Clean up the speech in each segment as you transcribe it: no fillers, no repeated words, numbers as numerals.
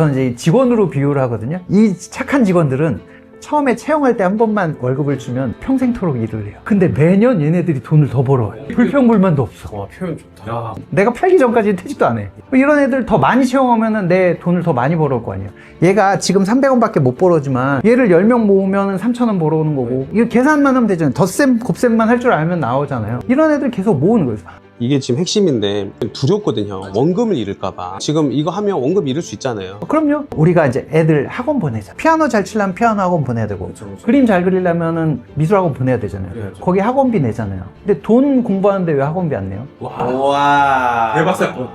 저는 이제 직원으로 비유를 하거든요. 이 착한 직원들은 처음에 채용할 때 한 번만 월급을 주면 평생토록 일을 해요. 근데 매년 얘네들이 돈을 더 벌어와요. 불평불만도 없어. 와, 표현 좋다. 야. 내가 팔기 전까지는 퇴직도 안 해. 이런 애들 더 많이 채용하면 내 돈을 더 많이 벌어올 거 아니에요. 얘가 지금 300원밖에 못 벌어오지만 얘를 10명 모으면 3,000원 벌어오는 거고, 이거 계산만 하면 되잖아요. 덧셈, 곱셈만 할 줄 알면 나오잖아요. 이런 애들 계속 모으는 거예요. 이게 지금 핵심인데 두렵거든요. 원금을 잃을까봐. 지금 이거 하면 원금 잃을 수 있잖아요. 그럼요. 우리가 이제 애들 학원 보내자. 피아노 잘 치려면 피아노 학원 보내야 되고, 그쵸. 그림 잘 그리려면은 미술 학원 보내야 되잖아요. 그래야죠. 거기 학원비 내잖아요. 근데 돈 공부하는데 왜 학원비 안 내요? 와. 대박 사건.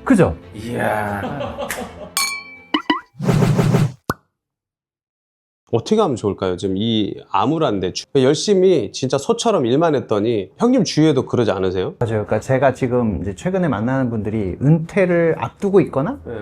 그죠? 이야. 어떻게 하면 좋을까요? 지금 이 암울한데 열심히 진짜 소처럼 일만 했더니 형님 주위에도 그러지 않으세요? 맞아요. 그러니까 제가 지금 이제 최근에 만나는 분들이 은퇴를 앞두고 있거나 네.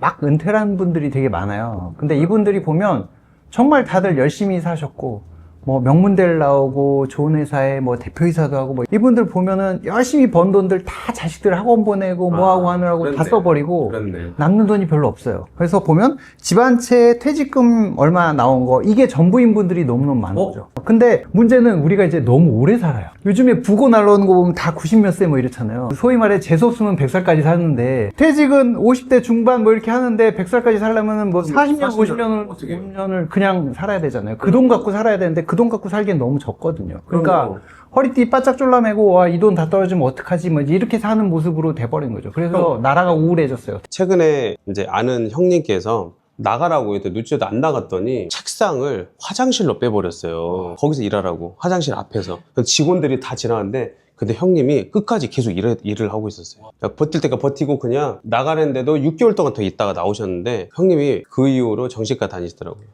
막 은퇴라는 분들이 되게 많아요. 근데 이분들이 보면 정말 다들 열심히 사셨고, 뭐 명문대를 나오고 좋은 회사에 뭐 대표이사도 하고, 뭐 이분들 보면은 열심히 번 돈들 다 자식들 학원 보내고 뭐하고 하느라고 다 그렇네. 써버리고 그렇네. 남는 돈이 별로 없어요. 그래서 보면 집안채 퇴직금 얼마 나온 거, 이게 전부인 분들이 너무너무 많은 거죠. 근데 문제는 우리가 이제 너무 오래 살아요. 요즘에 부고 날라오는 거 보면 다 90 몇 세 뭐 이렇잖아요. 소위 말해 재수없으면 100살까지 사는데, 퇴직은 50대 중반 뭐 이렇게 하는데 100살까지 살려면은 뭐 40년, 50년을, 어떻게 해요? 50년을 그냥 살아야 되잖아요. 그 돈 갖고 살아야 되는데 그 돈 갖고 살기엔 너무 적거든요. 그러니까 그럼요. 허리띠 바짝 졸라매고, 와, 이 돈 다 떨어지면 어떡하지, 뭐 이렇게 사는 모습으로 돼버린 거죠. 그래서 나라가 우울해졌어요. 최근에 이제 아는 형님께서 나가라고 해도 눈치도 안 나갔더니 책상을 화장실로 빼버렸어요. 거기서 일하라고. 화장실 앞에서. 직원들이 다 지나갔는데, 근데 형님이 끝까지 계속 일을 하고 있었어요. 그러니까 버틸 때가 버티고 그냥 나가는데도 6개월 동안 더 있다가 나오셨는데, 형님이 그 이후로 정신과 다니시더라고요.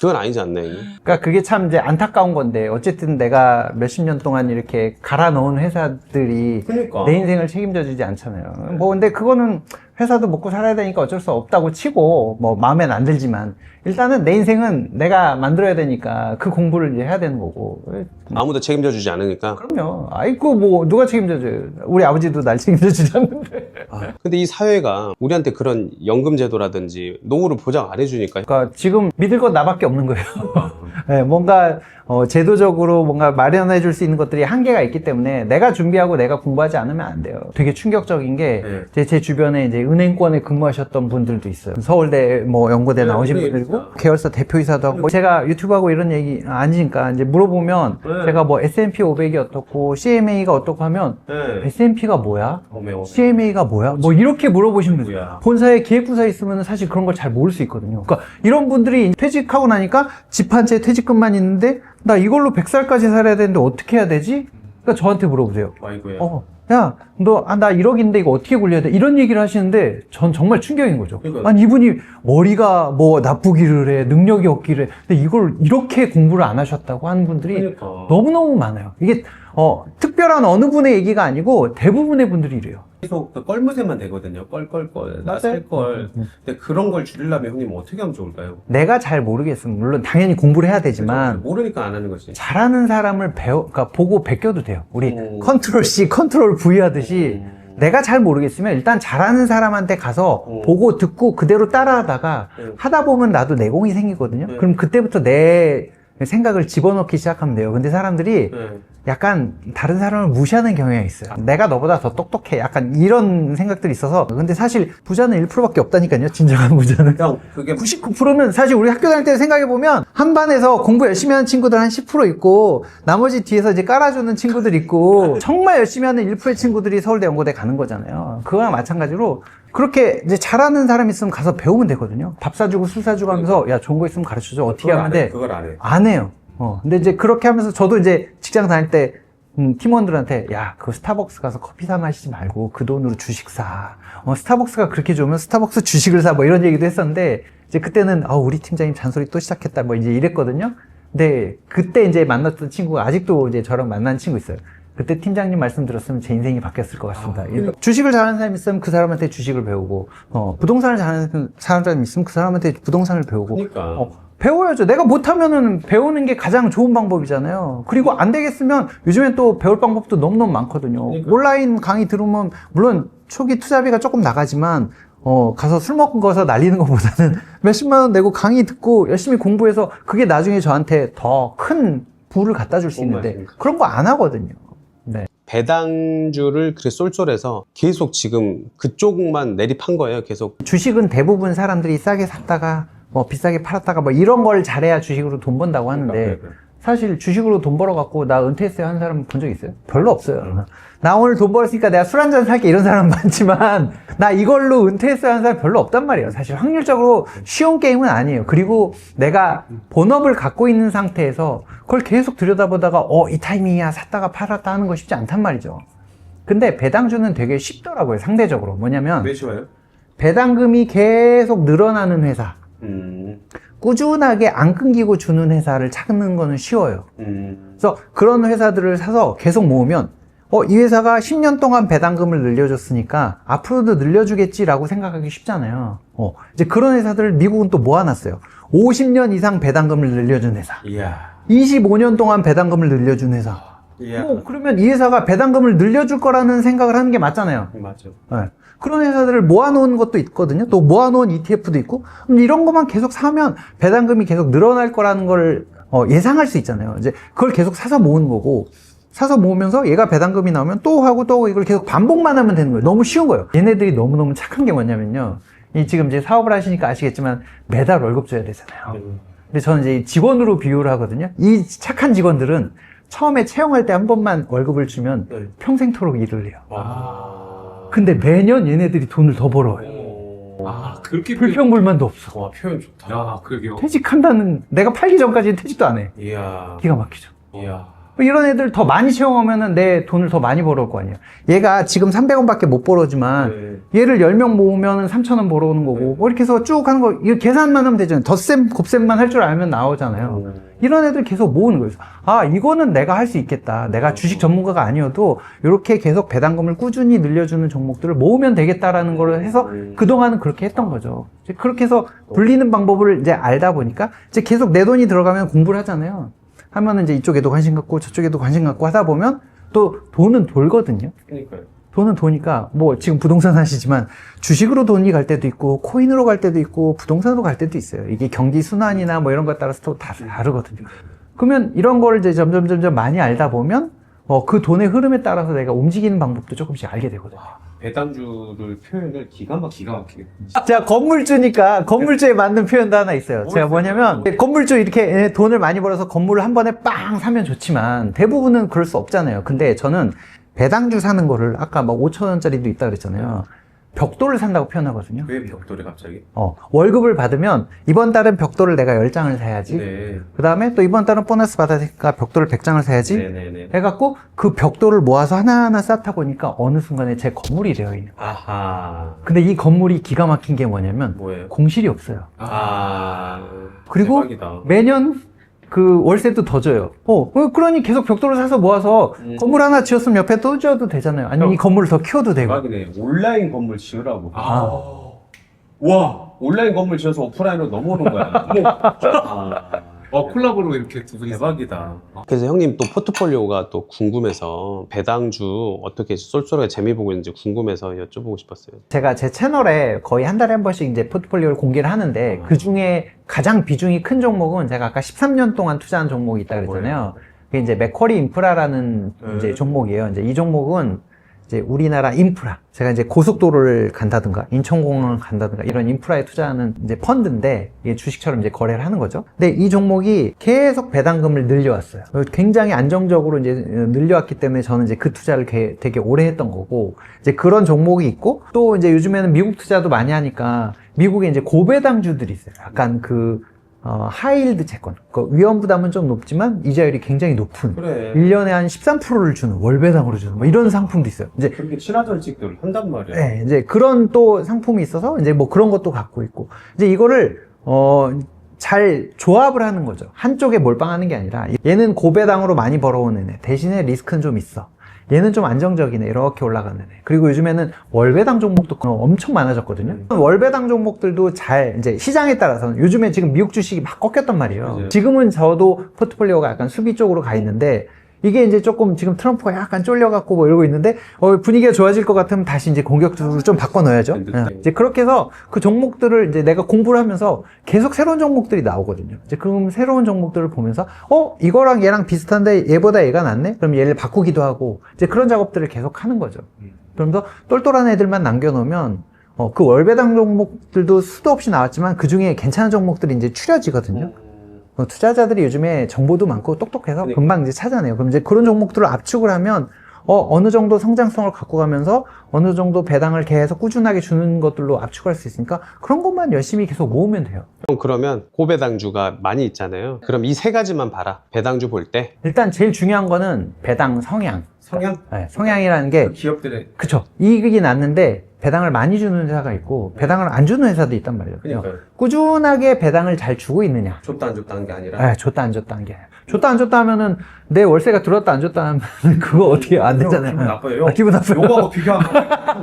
그건 아니지 않나요? 이게? 그러니까 그게 참 이제 안타까운 건데, 어쨌든 내가 몇십 년 동안 이렇게 갈아 넣은 회사들이 그러니까. 내 인생을 책임져 주지 않잖아요. 뭐 근데 그거는 회사도 먹고 살아야 되니까 어쩔 수 없다고 치고, 뭐 마음엔 안 들지만 일단은 내 인생은 내가 만들어야 되니까 그 공부를 이제 해야 되는 거고. 아무도 책임져 주지 않으니까. 그럼요. 아이고, 뭐 누가 책임져줘요. 우리 아버지도 날 책임져 주지 않는데. 근데 이 사회가 우리한테 그런 연금 제도라든지 노후를 보장 안 해주니까. 그러니까 지금 믿을 건 나밖에 없는 거예요. 네, 뭔가 제도적으로 뭔가 마련해 줄 수 있는 것들이 한계가 있기 때문에 내가 준비하고 내가 공부하지 않으면 안 돼요. 되게 충격적인 게 제 주변에 이제 은행권에 근무하셨던 분들도 있어요. 서울대 뭐 연고대 나오신 분들이고, 계열사 대표이사도 하고, 제가 유튜브하고 이런 얘기 아니니까 이제 물어보면 제가 뭐 S&P 500이 어떻고 CMA가 어떻고 하면 S&P가 뭐야? CMA가 뭐야? 뭐 이렇게 물어보시는 분들. 뭐야? 본사에 기획부서에 있으면 사실 그런 걸 잘 모를 수 있거든요. 그러니까 이런 분들이 퇴직하고 나니까 집 한 채 퇴직금만 있는데 나 이걸로 100살까지 살아야 되는데 어떻게 해야 되지? 그러니까 저한테 물어보세요. 아이고야. 야, 나 1억인데 이거 어떻게 굴려야 돼? 이런 얘기를 하시는데 전 정말 충격인 거죠. 그러니까요. 아니, 이분이 머리가 뭐 나쁘기를 해, 능력이 없기를 해. 근데 이걸 이렇게 공부를 안 하셨다고 하는 분들이 그러니까. 너무너무 많아요. 이게 특별한 어느 분의 얘기가 아니고 대부분의 분들이 이래요. 계속 그 껄무새만 되거든요. 껄껄껄. 나 맞아요. 살걸. 근데 그런 걸 줄이려면 형님 어떻게 하면 좋을까요? 내가 잘 모르겠으면 물론 당연히 공부를 해야 되지만 모르니까 안 하는 거지. 잘하는 사람을 그러니까 보고 베껴도 돼요. 우리 컨트롤 C, 컨트롤 V 하듯이 내가 잘 모르겠으면 일단 잘하는 사람한테 가서 보고 듣고 그대로 따라하다가 하다 보면 나도 내공이 생기거든요. 그럼 그때부터 내 생각을 집어넣기 시작하면 돼요. 근데 사람들이 약간 다른 사람을 무시하는 경향이 있어요. 내가 너보다 더 똑똑해. 약간 이런 생각들이 있어서. 근데 사실 부자는 1%밖에 없다니까요. 진정한 부자는. 형, 그게 99%는 사실 우리 학교 다닐 때 생각해보면 한 반에서 공부 열심히 하는 친구들 한 10% 있고, 나머지 뒤에서 이제 깔아주는 친구들 있고, 정말 열심히 하는 1%의 친구들이 서울대 연고대 가는 거잖아요. 그거랑 마찬가지로 그렇게 이제 잘하는 사람 있으면 가서 배우면 되거든요. 밥 사주고 술 사주고 하면서, 야, 좋은 거 있으면 가르쳐줘. 어떻게 하면 돼? 그걸 안 해. 안 해요. 근데 이제 그렇게 하면서 저도 이제 직장 다닐 때 팀원들한테, 야, 그 스타벅스 가서 커피 사 마시지 말고 그 돈으로 주식 사. 스타벅스가 그렇게 좋으면 스타벅스 주식을 사. 뭐 이런 얘기도 했었는데, 이제 그때는 우리 팀장님 잔소리 또 시작했다. 뭐 이제 이랬거든요. 근데 그때 이제 만났던 친구가 아직도 이제 저랑 만난 친구 있어요. 그때 팀장님 말씀 들었으면 제 인생이 바뀌었을 것 같습니다. 주식을 잘하는 사람이 있으면 그 사람한테 주식을 배우고, 부동산을 잘하는 사람이 있으면 그 사람한테 부동산을 배우고, 그러니까. 배워야죠. 내가 못하면은 배우는 게 가장 좋은 방법이잖아요. 그리고 안 되겠으면 요즘엔 또 배울 방법도 너무너무 많거든요. 그러니까. 온라인 강의 들으면 물론 초기 투자비가 조금 나가지만 가서 술 먹어서 날리는 것보다는 몇십만 원 내고 강의 듣고 열심히 공부해서 그게 나중에 저한테 더 큰 부를 갖다 줄 수 있는데 맞습니다. 그런 거 안 하거든요. 네. 배당주를 그렇게 쏠쏠해서 계속 지금 그쪽만 내립한 거예요. 계속. 주식은 대부분 사람들이 싸게 샀다가 뭐 비싸게 팔았다가 뭐 이런 걸 잘해야 주식으로 돈 번다고 하는데 사실 주식으로 돈 벌어갖고 나 은퇴했어요 하는 사람 본 적 있어요? 별로 없어요. 나 오늘 돈 벌었으니까 내가 술 한잔 살게 이런 사람 많지만 나 이걸로 은퇴했어요 하는 사람 별로 없단 말이에요. 사실 확률적으로 쉬운 게임은 아니에요. 그리고 내가 본업을 갖고 있는 상태에서 그걸 계속 들여다보다가 이 타이밍이야 샀다가 팔았다 하는 거 쉽지 않단 말이죠. 근데 배당주는 되게 쉽더라고요. 상대적으로. 뭐냐면 왜 쉬워요? 배당금이 계속 늘어나는 회사, 꾸준하게 안 끊기고 주는 회사를 찾는 거는 쉬워요. 그래서 그런 회사들을 사서 계속 모으면 이 회사가 10년 동안 배당금을 늘려줬으니까 앞으로도 늘려주겠지라고 생각하기 쉽잖아요. 이제 그런 회사들을 미국은 또 모아놨어요. 50년 이상 배당금을 늘려준 회사, 이야. 25년 동안 배당금을 늘려준 회사. 이야. 그러면 이 회사가 배당금을 늘려줄 거라는 생각을 하는 게 맞잖아요. 맞죠. 네. 그런 회사들을 모아놓은 것도 있거든요. 또 모아놓은 ETF도 있고. 이런 것만 계속 사면 배당금이 계속 늘어날 거라는 걸 예상할 수 있잖아요. 이제 그걸 계속 사서 모으는 거고, 사서 모으면서 얘가 배당금이 나오면 또 하고 또 이걸 계속 반복만 하면 되는 거예요. 너무 쉬운 거예요. 얘네들이 너무너무 착한 게 뭐냐면요. 지금 이제 사업을 하시니까 아시겠지만 매달 월급 줘야 되잖아요. 근데 저는 이제 직원으로 비유를 하거든요. 이 착한 직원들은 처음에 채용할 때 한 번만 월급을 주면 평생토록 일을 해요. 근데 매년 얘네들이 돈을 더 벌어요. 그렇게 불평불만도 없어. 와, 표현 좋다. 야, 그러게요. 퇴직한다는, 내가 팔기 전까지는 퇴직도 안 해. 이야. 기가 막히죠. 이야. 이런 애들 더 많이 채용하면은 내 돈을 더 많이 벌어올 거 아니에요. 얘가 지금 300원밖에 못 벌어오지만 얘를 10명 모으면 3,000원 벌어오는 거고 뭐 이렇게 해서 쭉 하는 거, 이거 계산만 하면 되잖아요. 덧셈, 곱셈만 할 줄 알면 나오잖아요. 이런 애들 계속 모으는 거예요. 이거는 내가 할 수 있겠다. 내가 주식 전문가가 아니어도 이렇게 계속 배당금을 꾸준히 늘려주는 종목들을 모으면 되겠다라는 걸 해서 그동안은 그렇게 했던 거죠. 이제 그렇게 해서 불리는 방법을 이제 알다 보니까 이제 계속 내 돈이 들어가면 공부를 하잖아요. 하면은 이제 이쪽에도 관심 갖고 저쪽에도 관심 갖고 하다 보면 또 돈은 돌거든요. 그러니까요. 돈은 도니까 뭐 지금 부동산 하시지만 주식으로 돈이 갈 때도 있고 코인으로 갈 때도 있고 부동산으로 갈 때도 있어요. 이게 경기 순환이나 뭐 이런 것에 따라서 또 다 다르거든요. 그러면 이런 걸 이제 점점 많이 알다 보면 그 돈의 흐름에 따라서 내가 움직이는 방법도 조금씩 알게 되거든요. 배당주를 표현을 기가 막히게. 제가 건물주니까 건물주에 맞는 표현도 하나 있어요. 제가 뭐냐면 건물주 이렇게 돈을 많이 벌어서 건물을 한 번에 빵 사면 좋지만 대부분은 그럴 수 없잖아요. 근데 저는 배당주 사는 거를 아까 막 5,000원짜리도 있다 그랬잖아요. 벽돌을 산다고 표현하거든요. 왜 벽돌이 갑자기? 월급을 받으면 이번 달은 벽돌을 내가 10장을 사야지. 네. 그 다음에 또 이번 달은 보너스 받으니까 벽돌을 100장을 사야지. 네네네. 해갖고 그 벽돌을 모아서 하나하나 쌓다 보니까 어느 순간에 제 건물이 되어 있는 거예요. 아하. 근데 이 건물이 기가 막힌 게 뭐냐면 뭐예요? 공실이 없어요. 그리고 대박이다. 매년 그 월세도 더 줘요. 그러니 계속 벽돌을 사서 모아서 건물 하나 지었으면 옆에 또 지어도 되잖아요. 아니면 이 건물을 더 키워도 되고. 대박이네. 온라인 건물 지으라고. 와, 온라인 건물 지어서 오프라인으로 넘어오는 거야. 콜라보로 이렇게 두 분이 대박이다. 그래서 형님 또 포트폴리오가 또 궁금해서 배당주 어떻게 쏠쏠하게 재미 보고 있는지 궁금해서 여쭤보고 싶었어요. 제가 제 채널에 거의 한 달에 한 번씩 이제 포트폴리오를 공개를 하는데 그 중에 가장 비중이 큰 종목은 제가 아까 13년 동안 투자한 종목이 있다 그랬잖아요. 그게 이제 맥쿼리 인프라라는 이제 종목이에요. 이제 이 종목은 이제 우리나라 인프라, 제가 이제 고속도로를 간다든가 인천공항을 간다든가 이런 인프라에 투자하는 이제 펀드인데 이게 주식처럼 이제 거래를 하는 거죠. 근데 이 종목이 계속 배당금을 늘려왔어요. 굉장히 안정적으로 이제 늘려왔기 때문에 저는 이제 그 투자를 되게 오래 했던 거고, 이제 그런 종목이 있고, 또 이제 요즘에는 미국 투자도 많이 하니까 미국에 이제 고배당주들이 있어요. 약간 하이힐드 채권. 위험 부담은 좀 높지만 이자율이 굉장히 높은. 그래. 1년에 한 13%를 주는, 월배당으로 주는, 뭐 이런 상품도 있어요. 이제 그렇게 친하던 직들 한단 말이야. 네, 이제 그런 또 상품이 있어서 이제 뭐 그런 것도 갖고 있고, 이제 이거를 잘 조합을 하는 거죠. 한쪽에 몰빵하는 게 아니라 얘는 고배당으로 많이 벌어오는 애, 대신에 리스크는 좀 있어. 얘는 좀 안정적이네, 이렇게 올라가는 애. 그리고 요즘에는 월배당 종목도 엄청 많아졌거든요. 월배당 종목들도 잘, 이제 시장에 따라서는, 요즘에 지금 미국 주식이 막 꺾였단 말이에요. 맞아요. 지금은 저도 포트폴리오가 약간 수비 쪽으로 가 있는데, 이게 이제 조금 지금 트럼프가 약간 쫄려갖고 뭐 이러고 있는데, 분위기가 좋아질 것 같으면 다시 이제 공격적으로 좀 바꿔넣어야죠. 이제 그렇게 해서 그 종목들을 이제 내가 공부를 하면서 계속 새로운 종목들이 나오거든요. 이제 그럼 새로운 종목들을 보면서, 이거랑 얘랑 비슷한데 얘보다 얘가 낫네? 그럼 얘를 바꾸기도 하고, 이제 그런 작업들을 계속 하는 거죠. 그러면서 똘똘한 애들만 남겨놓으면, 그 월배당 종목들도 수도 없이 나왔지만 그 중에 괜찮은 종목들이 이제 추려지거든요. 투자자들이 요즘에 정보도 많고 똑똑해서 금방 이제 찾아내요. 그럼 이제 그런 종목들을 압축을 하면 어느 정도 성장성을 갖고 가면서 어느 정도 배당을 계속 꾸준하게 주는 것들로 압축할 수 있으니까 그런 것만 열심히 계속 모으면 돼요. 형 그러면 고배당주가 많이 있잖아요. 그럼 이 세 가지만 봐라. 배당주 볼 때. 일단 제일 중요한 거는 배당 성향. 성향? 네, 성향이라는 게 기업들의 그쵸. 이익이 났는데 배당을 많이 주는 회사가 있고 배당을 안 주는 회사도 있단 말이에요. 그러니까요. 꾸준하게 배당을 잘 주고 있느냐. 줬다 안 줬다 하는 게 아니라 네, 줬다 안 줬다 한 게. 줬다 안 줬다 하면은 내 월세가 들어왔다 안 줬다 하면 그거 어떻게 안 되잖아요. 기분 나빠요. 기분 나빠요. 요거하고 비교하면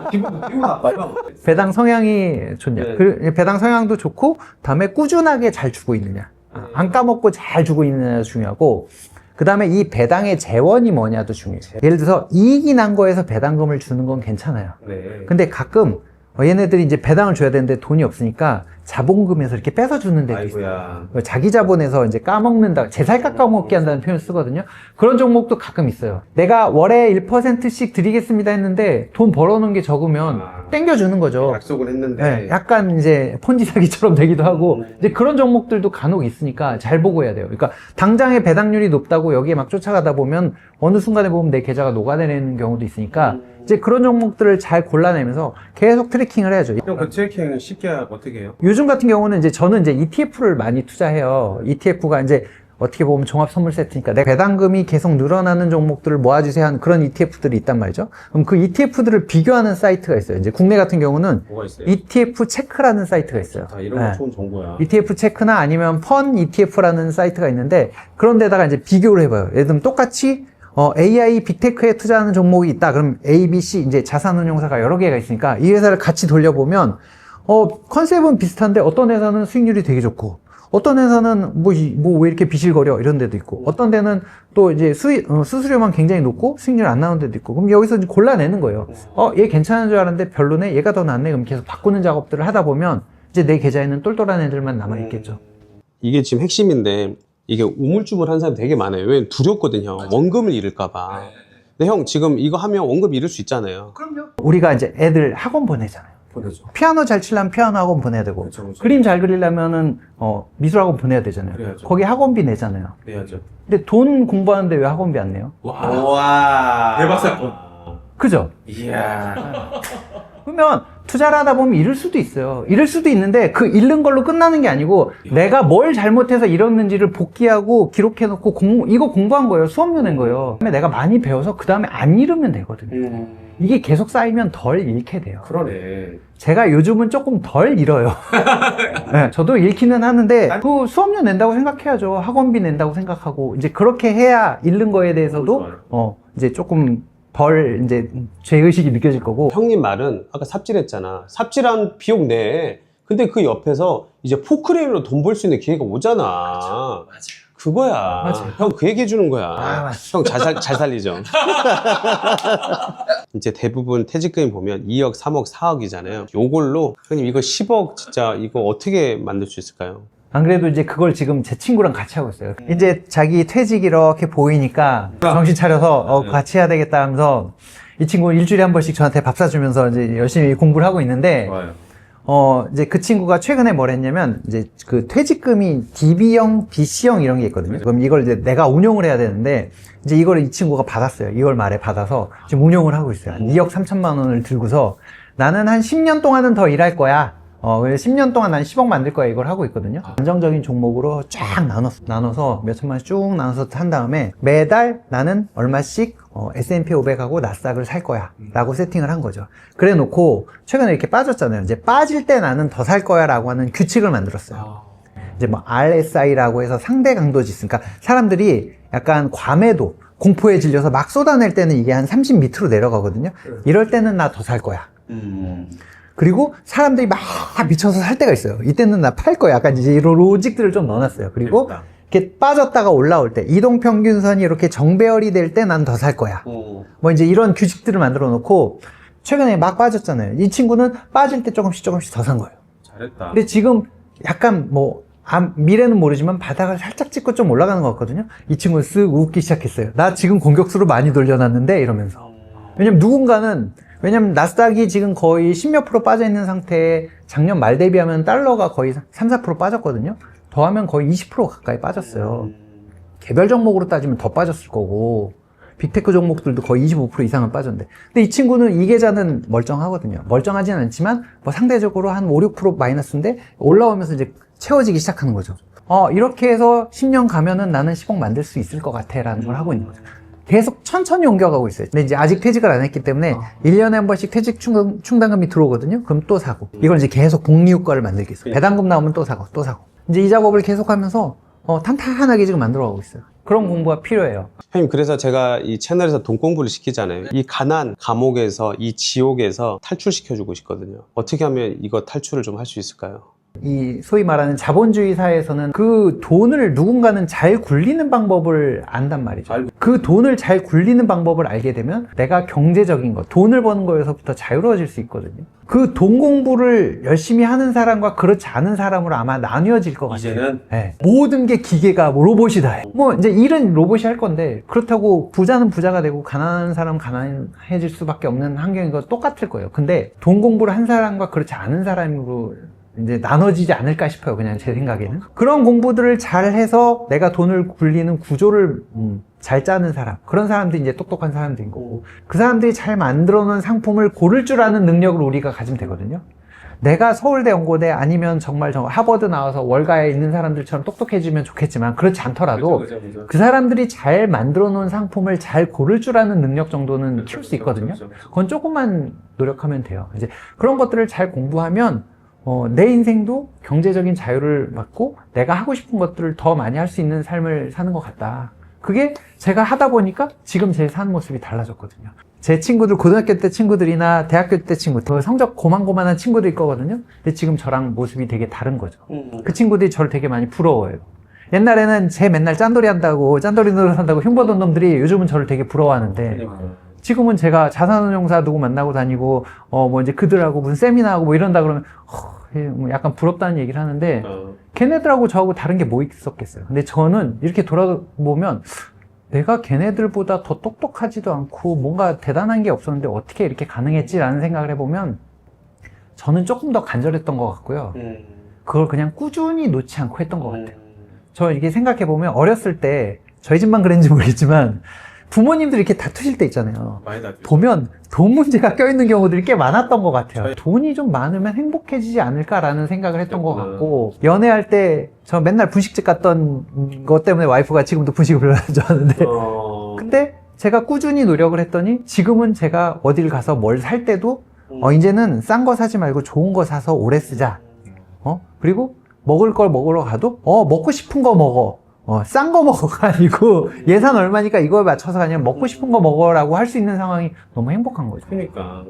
기분 나빠요. 배당 성향이 좋냐. 네. 배당 성향도 좋고 다음에 꾸준하게 잘 주고 있느냐. 안 까먹고 잘 주고 있느냐가 중요하고 그 다음에 이 배당의 재원이 뭐냐도 중요해요. 예를 들어서 이익이 난 거에서 배당금을 주는 건 괜찮아요. 네. 근데 가끔 얘네들이 이제 배당을 줘야 되는데 돈이 없으니까 자본금에서 이렇게 뺏어주는 데도 있어요. 아이고야. 자기 자본에서 이제 까먹는다, 제살 깎아먹기 한다는 표현을 쓰거든요. 그런 종목도 가끔 있어요. 내가 월에 1%씩 드리겠습니다 했는데 돈 벌어놓은 게 적으면 땡겨주는 거죠. 약속을 했는데 네, 약간 이제 폰지 사기처럼 되기도 하고 이제 그런 종목들도 간혹 있으니까 잘 보고 해야 돼요. 그러니까 당장의 배당률이 높다고 여기에 막 쫓아가다 보면 어느 순간에 보면 내 계좌가 녹아내리는 경우도 있으니까 이제 그런 종목들을 잘 골라내면서 계속 트래킹을 해야죠. 형 그 트래킹 쉽게 어떻게 해요? 요즘 같은 경우는 이제 저는 이제 ETF를 많이 투자해요. ETF가 이제 어떻게 보면 종합 선물 세트니까 내 배당금이 계속 늘어나는 종목들을 모아주세요 하는 그런 ETF들이 있단 말이죠. 그럼 그 ETF들을 비교하는 사이트가 있어요. 이제 국내 같은 경우는 뭐가 있어요? ETF 체크라는 사이트가 있어요. 다 이런 거 네. 좋은 정보야. ETF 체크나 아니면 펀 ETF라는 사이트가 있는데 그런 데다가 이제 비교를 해봐요. 예를 들면 똑같이 AI 빅테크에 투자하는 종목이 있다. 그럼 A, B, C 이제 자산운용사가 여러 개가 있으니까 이 회사를 같이 돌려보면 컨셉은 비슷한데 어떤 회사는 수익률이 되게 좋고 어떤 회사는 뭐 왜 이렇게 비실거려 이런 데도 있고 어떤 데는 또 이제 수수료만 굉장히 높고 수익률 안 나오는 데도 있고 그럼 여기서 이제 골라내는 거예요. 얘 괜찮은 줄 알았는데 별로네 얘가 더 낫네 그럼 계속 바꾸는 작업들을 하다 보면 이제 내 계좌에는 똘똘한 애들만 남아있겠죠. 이게 지금 핵심인데 이게 우물쭈물한 사람이 되게 많아요. 왜 두렵거든요. 원금을 잃을까봐. 근데 형 지금 이거 하면 원금 잃을 수 있잖아요. 그럼요. 우리가 이제 애들 학원 보내잖아요. 보내죠. 피아노 잘 치려면 피아노 학원 보내야 되고 그렇죠, 그렇죠. 그림 잘 그리려면은 미술 학원 보내야 되잖아요. 그래야죠. 거기 학원비 내잖아요. 내야죠. 근데 돈 공부하는데 왜 학원비 안 내요? 와. 대박 사건. 그죠? 이야. 그러면 투자를 하다 보면 잃을 수도 있어요. 잃을 수도 있는데 그 잃는 걸로 끝나는 게 아니고 내가 뭘 잘못해서 잃었는지를 복기하고 기록해놓고 이거 공부한 거예요. 수업료 낸 거예요. 내가 많이 배워서 그 다음에 안 잃으면 되거든요. 이게 계속 쌓이면 덜 잃게 돼요. 그러네. 제가 요즘은 조금 덜 잃어요. 네, 저도 잃기는 하는데 그 수업료 낸다고 생각해야죠. 학원비 낸다고 생각하고 이제 그렇게 해야 잃는 거에 대해서도 이제 조금 덜 이제 죄의식이 느껴질 거고. 형님 말은 아까 삽질했잖아. 삽질한 비용 내. 근데 그 옆에서 이제 포크레인으로 돈 벌 수 있는 기회가 오잖아. 맞아요. 그거야. 맞아요. 형 그 얘기 해주는 거야. 맞아요. 형 잘 살리죠. 이제 대부분 퇴직금이 보면 2억, 3억, 4억이잖아요. 요걸로 형님 이거 10억 진짜 이거 어떻게 만들 수 있을까요? 안 그래도 이제 그걸 지금 제 친구랑 같이 하고 있어요. 이제 자기 퇴직 이렇게 보이니까 정신 차려서 같이 해야 되겠다 하면서 이 친구는 일주일에 한 번씩 저한테 밥 사주면서 이제 열심히 공부를 하고 있는데 좋아요. 이제 그 친구가 최근에 뭘 했냐면 이제 그 퇴직금이 DB형, BC형 이런 게 있거든요. 그럼 이걸 이제 내가 운용을 해야 되는데 이제 이걸 이 친구가 받았어요. 2월 말에 받아서 지금 운용을 하고 있어요. 한 2억 3천만 원을 들고서 나는 한 10년 동안은 더 일할 거야. 10년 동안 난 10억 만들 거야 이걸 하고 있거든요. 안정적인 종목으로 쫙 나눠서 몇 천만 원씩 쭉 나눠서 한 다음에 매달 나는 얼마씩 S&P 500하고 나스닥을 살 거야 라고 세팅을 한 거죠. 그래 놓고 최근에 이렇게 빠졌잖아요. 이제 빠질 때 나는 더 살 거야 라고 하는 규칙을 만들었어요. 이제 뭐 RSI라고 해서 상대 강도 지수. 그러니까 사람들이 약간 과매도 공포에 질려서 막 쏟아낼 때는 이게 한 30 밑으로 내려가거든요. 이럴 때는 나 더 살 거야. 그리고 사람들이 막 미쳐서 살 때가 있어요. 이때는 나 팔 거야. 약간 이제 이런 로직들을 좀 넣어놨어요. 그리고 이렇게 빠졌다가 올라올 때, 이동평균선이 이렇게 정배열이 될 때 난 더 살 거야. 뭐 이제 이런 규칙들을 만들어 놓고, 최근에 막 빠졌잖아요. 이 친구는 빠질 때 조금씩 더 산 거예요. 잘했다. 근데 지금 약간 뭐, 미래는 모르지만 바닥을 살짝 찍고 좀 올라가는 것 같거든요. 이 친구는 쓱 웃기 시작했어요. 나 지금 공격수로 많이 돌려놨는데 이러면서. 왜냐면 나스닥이 지금 거의 10몇 프로 빠져 있는 상태에 작년 말 대비하면 달러가 거의 3, 4% 빠졌거든요. 더하면 거의 20% 가까이 빠졌어요. 개별 종목으로 따지면 더 빠졌을 거고, 빅테크 종목들도 거의 25% 이상은 빠졌는데. 근데 이 친구는 이 계좌는 멀쩡하거든요. 멀쩡하진 않지만 뭐 상대적으로 한 5, 6% 마이너스인데 올라오면서 이제 채워지기 시작하는 거죠. 이렇게 해서 10년 가면은 나는 10억 만들 수 있을 것 같아 라는 걸 하고 있는 거죠. 계속 천천히 옮겨가고 있어요. 근데 이제 아직 퇴직을 안 했기 때문에 1년에 한 번씩 퇴직 충당금이 들어오거든요. 그럼 또 사고. 이걸 이제 계속 복리효과를 만들기 위해서. 배당금 나오면 또 사고. 이제 이 작업을 계속 하면서 탄탄하게 지금 만들어가고 있어요. 그런 공부가 필요해요. 형님, 그래서 제가 이 채널에서 돈 공부를 시키잖아요. 이 가난, 감옥에서, 이 지옥에서 탈출시켜주고 싶거든요. 어떻게 하면 이거 탈출을 좀 할 수 있을까요? 이 소위 말하는 자본주의 사회에서는 그 돈을 누군가는 잘 굴리는 방법을 안단 말이죠. 그 돈을 잘 굴리는 방법을 알게 되면 내가 경제적인 것, 돈을 버는 거에서부터 자유로워질 수 있거든요. 그 돈 공부를 열심히 하는 사람과 그렇지 않은 사람으로 아마 나뉘어질 것 같아요. 이제는 네. 모든 게 기계가 뭐 로봇이다 해. 뭐 이제 일은 로봇이 할 건데, 그렇다고 부자는 부자가 되고 가난한 사람은 가난해질 수밖에 없는 환경인 거 똑같을 거예요. 근데 돈 공부를 한 사람과 그렇지 않은 사람으로 이제 나눠지지 않을까 싶어요. 그냥 제 생각에는. 그런 공부들을 잘 해서 내가 돈을 굴리는 구조를 잘 짜는 사람, 그런 사람들이 이제 똑똑한 사람들인 거고, 그 사람들이 잘 만들어 놓은 상품을 고를 줄 아는 능력을 우리가 가지면 되거든요. 내가 서울대 연고대 아니면 정말 하버드 나와서 월가에 있는 사람들처럼 똑똑해지면 좋겠지만, 그렇지 않더라도 그죠. 그 사람들이 잘 만들어 놓은 상품을 잘 고를 줄 아는 능력 정도는 키울 수 있거든요. 그건 조금만 노력하면 돼요. 이제 그런 것들을 잘 공부하면 내 인생도 경제적인 자유를 받고 내가 하고 싶은 것들을 더 많이 할 수 있는 삶을 사는 것 같다. 그게 제가 하다 보니까 지금 제 사는 모습이 달라졌거든요. 제 친구들, 고등학교 때 친구들이나 대학교 때 친구들, 성적 고만고만한 친구들 있거든요. 근데 지금 저랑 모습이 되게 다른 거죠. 그 친구들이 저를 되게 많이 부러워해요. 옛날에는 제 맨날 짠돌이 노릇 한다고 흉보던 놈들이 요즘은 저를 되게 부러워하는데, 지금은 제가 자산운용사 누구 만나고 다니고, 뭐 이제 그들하고 무슨 세미나하고 뭐 이런다 그러면, 약간 부럽다는 얘기를 하는데, 걔네들하고 저하고 다른 게 뭐 있었겠어요. 근데 저는 이렇게 돌아보면, 내가 걔네들보다 더 똑똑하지도 않고 뭔가 대단한 게 없었는데 어떻게 이렇게 가능했지라는 생각을 해보면, 저는 조금 더 간절했던 것 같고요. 그걸 그냥 꾸준히 놓지 않고 했던 것 같아요. 저 이렇게 생각해보면 어렸을 때, 저희 집만 그랬는지 모르겠지만, 부모님들이 이렇게 다투실 때 있잖아요. 많이 다투죠. 보면 돈 문제가 껴있는 경우들이 꽤 많았던 것 같아요. 돈이 좀 많으면 행복해지지 않을까라는 생각을 했던 것 같고, 연애할 때 저 맨날 분식집 갔던 것 때문에 와이프가 지금도 분식을 별로 안 좋아하는데, 근데 제가 꾸준히 노력을 했더니 지금은 제가 어딜 가서 뭘 살 때도 이제는 싼 거 사지 말고 좋은 거 사서 오래 쓰자. 그리고 먹을 걸 먹으러 가도 먹고 싶은 거 먹어. 싼 거 먹어가 아니고 예산 얼마니까 이거에 맞춰서 그냥 먹고 싶은 거 먹어라고 할 수 있는 상황이 너무 행복한 거죠. 그러니까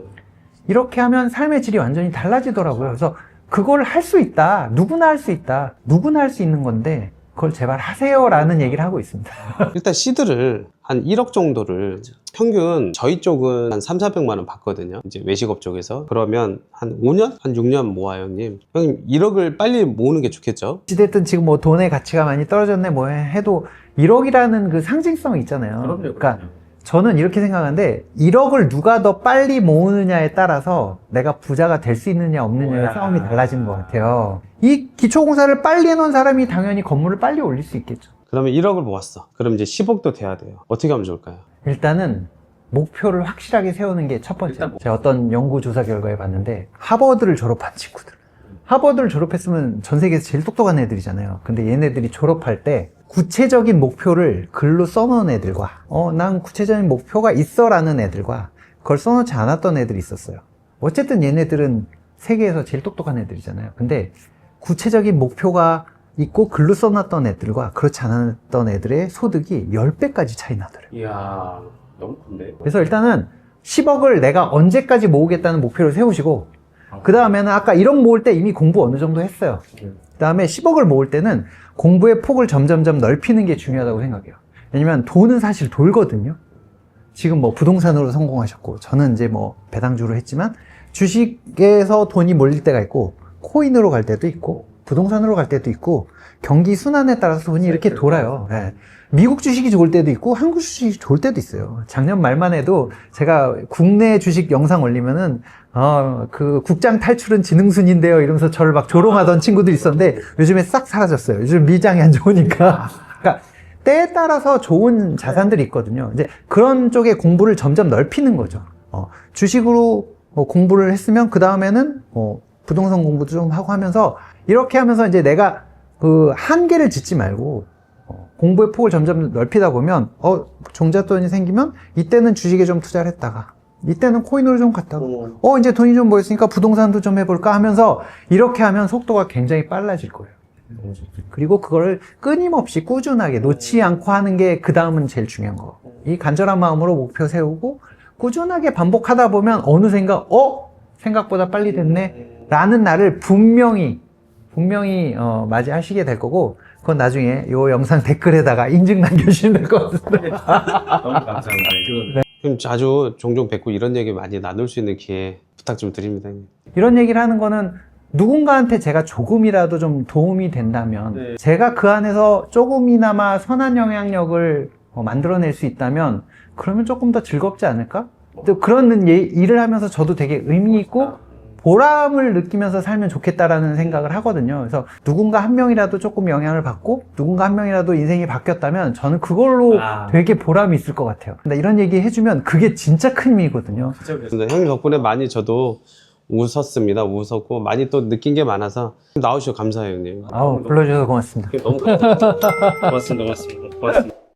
이렇게 하면 삶의 질이 완전히 달라지더라고요. 그래서 그걸 할 수 있다. 누구나 할 수 있다. 누구나 할 수 있는 건데 그걸 제발 하세요라는 얘기를 하고 있습니다. 일단 시드를 한 1억 정도를 평균 저희 쪽은 한 3, 400만 원 받거든요. 이제 외식업 쪽에서. 그러면 한 5년? 한 6년 모아요, 형님. 형님 1억을 빨리 모으는 게 좋겠죠? 어찌됐든 지금 뭐 돈의 가치가 많이 떨어졌네 뭐 해도 1억이라는 그 상징성이 있잖아요. 그럼요. 그러니까 저는 이렇게 생각하는데 1억을 누가 더 빨리 모으느냐에 따라서 내가 부자가 될 수 있느냐 없느냐의 싸움이 달라지는 것 같아요. 이 기초공사를 빨리 해놓은 사람이 당연히 건물을 빨리 올릴 수 있겠죠. 그러면 1억을 모았어. 그럼 이제 10억도 돼야 돼요. 어떻게 하면 좋을까요? 일단은 목표를 확실하게 세우는 게 첫 번째. 제가 어떤 연구조사 결과에 봤는데 하버드를 졸업한 친구들. 하버드를 졸업했으면 전 세계에서 제일 똑똑한 애들이잖아요. 근데 얘네들이 졸업할 때 구체적인 목표를 글로 써놓은 애들과 난 구체적인 목표가 있어 라는 애들과 그걸 써놓지 않았던 애들이 있었어요. 어쨌든 얘네들은 세계에서 제일 똑똑한 애들이잖아요. 근데 구체적인 목표가 있고 글로 써놨던 애들과 그렇지 않았던 애들의 소득이 10배까지 차이 나더래요. 이야 너무 큰데. 그래서 일단은 10억을 내가 언제까지 모으겠다는 목표를 세우시고, 그 다음에는 아까 1억 모을 때 이미 공부 어느 정도 했어요. 그다음에 10억을 모을 때는 공부의 폭을 점점점 넓히는 게 중요하다고 생각해요. 왜냐면 돈은 사실 돌거든요. 지금 뭐 부동산으로 성공하셨고, 저는 이제 뭐 배당주로 했지만, 주식에서 돈이 몰릴 때가 있고, 코인으로 갈 때도 있고, 부동산으로 갈 때도 있고, 경기 순환에 따라서 돈이 이렇게 돌아요. 예. 미국 주식이 좋을 때도 있고, 한국 주식이 좋을 때도 있어요. 작년 말만 해도 제가 국내 주식 영상 올리면은, 그 국장 탈출은 지능순인데요. 이러면서 저를 막 조롱하던 친구들이 있었는데, 요즘에 싹 사라졌어요. 요즘 미장이 안 좋으니까. 그러니까, 때에 따라서 좋은 자산들이 있거든요. 이제 그런 쪽에 공부를 점점 넓히는 거죠. 주식으로 공부를 했으면 그 다음에는 부동산 공부도 좀 하고 하면서 이렇게 하면서 이제 내가 그 한계를 짓지 말고 공부의 폭을 점점 넓히다 보면 종잣돈이 생기면 이때는 주식에 좀 투자를 했다가 이때는 코인으로 좀 갔다가 이제 돈이 좀 모였으니까 부동산도 좀 해볼까 하면서 이렇게 하면 속도가 굉장히 빨라질 거예요. 그리고 그거를 끊임없이 꾸준하게 놓지 않고 하는 게 그 다음은 제일 중요한 거. 이 간절한 마음으로 목표 세우고 꾸준하게 반복하다 보면 어느샌가 생각보다 빨리 됐네 라는 날을 분명히 맞이하시게 될 거고, 그건 나중에 이 영상 댓글에다가 인증 남겨주시면 될 것 같습니다. 너무 감사합니다. 그럼 자주 종종 뵙고 이런 얘기 많이 나눌 수 있는 기회 부탁 좀 드립니다. 이런 얘기를 하는 거는 누군가한테 제가 조금이라도 좀 도움이 된다면, 제가 그 안에서 조금이나마 선한 영향력을 만들어낼 수 있다면 그러면 조금 더 즐겁지 않을까? 또 그런 일을 하면서 저도 되게 의미 있고 보람을 느끼면서 살면 좋겠다라는 생각을 하거든요. 그래서 누군가 한 명이라도 조금 영향을 받고 누군가 한 명이라도 인생이 바뀌었다면 저는 그걸로 되게 보람이 있을 것 같아요. 근데 이런 얘기 해주면 그게 진짜 큰 힘이거든요. 형님 덕분에 많이 저도 웃었습니다. 웃었고 많이 또 느낀 게 많아서 나오셔서 감사해요, 형님. 불러주셔서 고맙습니다. 너무 고맙습니다. 고맙습니다.